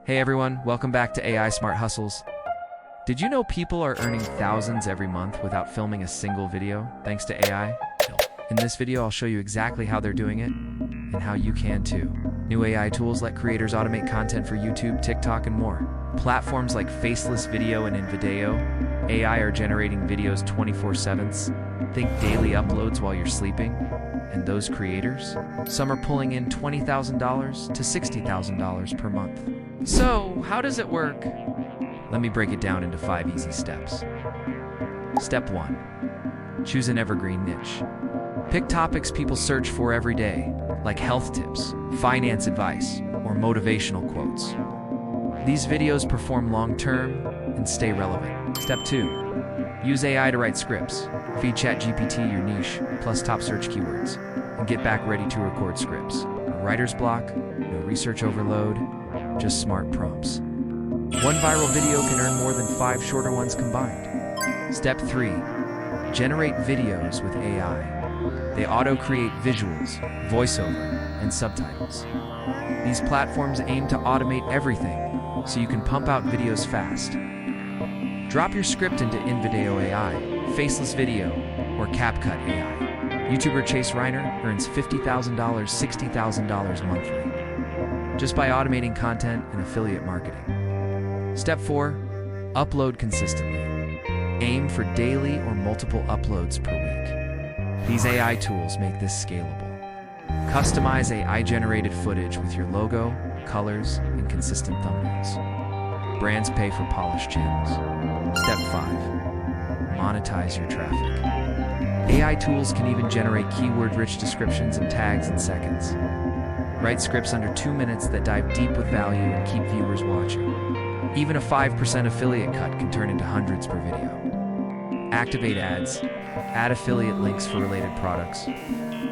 Hey everyone, welcome back to AI Smart Hustles. Did you know people are earning thousands every month without filming a single video, thanks to AI? In this video, I'll show you exactly how they're doing it, and how you can too. New AI tools let creators automate content for YouTube, TikTok, and more. Platforms like Faceless.video and evergreen AI are generating videos 24/7. Think daily uploads while you're sleeping. And those creators? Some are pulling in $20,000 to $60,000 per month. So, how does it work? Let me break it down into 5 easy steps. Step 1. Choose an evergreen niche. Pick topics people search for every day, like health tips, finance advice, or motivational quotes. These videos perform long-term and stay relevant. Step 2. Use AI to write scripts. Feed ChatGPT your niche, plus top search keywords, and get back ready to record scripts. No writer's block, no research overload, just smart prompts. One viral video can earn more than 5 shorter ones combined. Step 3. Generate videos with AI. They auto-create visuals, voiceover, and subtitles. These platforms aim to automate everything, so you can pump out videos fast. Drop your script into evergreen AI, Faceless.video, or CapCut AI. YouTuber Chase Reiner earns $50,000, $60,000 monthly, just by automating content and affiliate marketing. Step 4. Upload consistently. Aim for daily or multiple uploads per week. These AI tools make this scalable. Customize AI-generated footage with your logo, colors, and consistent thumbnails. Brands pay for polished channels. Step 5. Monetize your traffic. AI tools can even generate keyword-rich descriptions and tags in seconds. Write scripts under 2 minutes that dive deep with value and keep viewers watching. Even a 5% affiliate cut can turn into hundreds per video. Activate ads, add affiliate links for related products,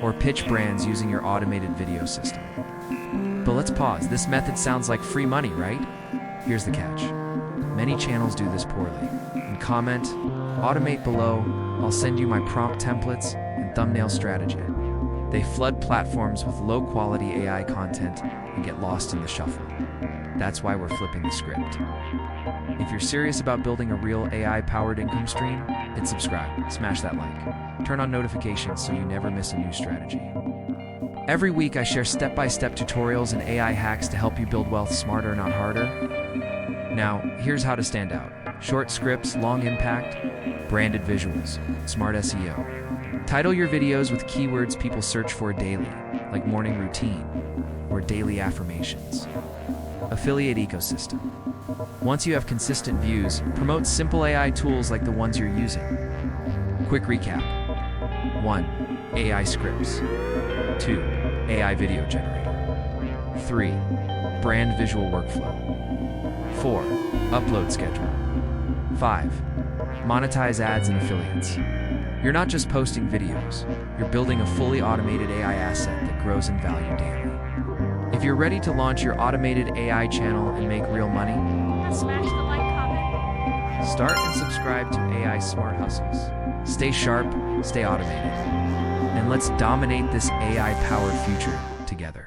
or pitch brands using your automated video system. But let's pause. This method sounds like free money, right? Here's the catch. Many channels do this poorly. And comment, automate below, I'll send you my prompt templates and thumbnail strategy. They flood platforms with low-quality AI content and get lost in the shuffle. That's why we're flipping the script. If you're serious about building a real AI-powered income stream, hit subscribe, smash that like, turn on notifications so you never miss a new strategy. Every week I share step-by-step tutorials and AI hacks to help you build wealth smarter, not harder. Now, here's how to stand out. Short scripts, long impact, branded visuals, smart SEO. Title your videos with keywords people search for daily, like morning routine or daily affirmations. Affiliate ecosystem. Once you have consistent views, promote simple AI tools like the ones you're using. Quick recap. 1. AI scripts. 2. AI video generator. 3. Brand visual workflow. 4. Upload schedule. 5. Monetize ads and affiliates. You're not just posting videos, you're building a fully automated AI asset that grows in value daily. If you're ready to launch your automated AI channel and make real money, smash the like comment. Start and subscribe to AI Smart Hustles. Stay sharp, stay automated, and let's dominate this AI-powered future together.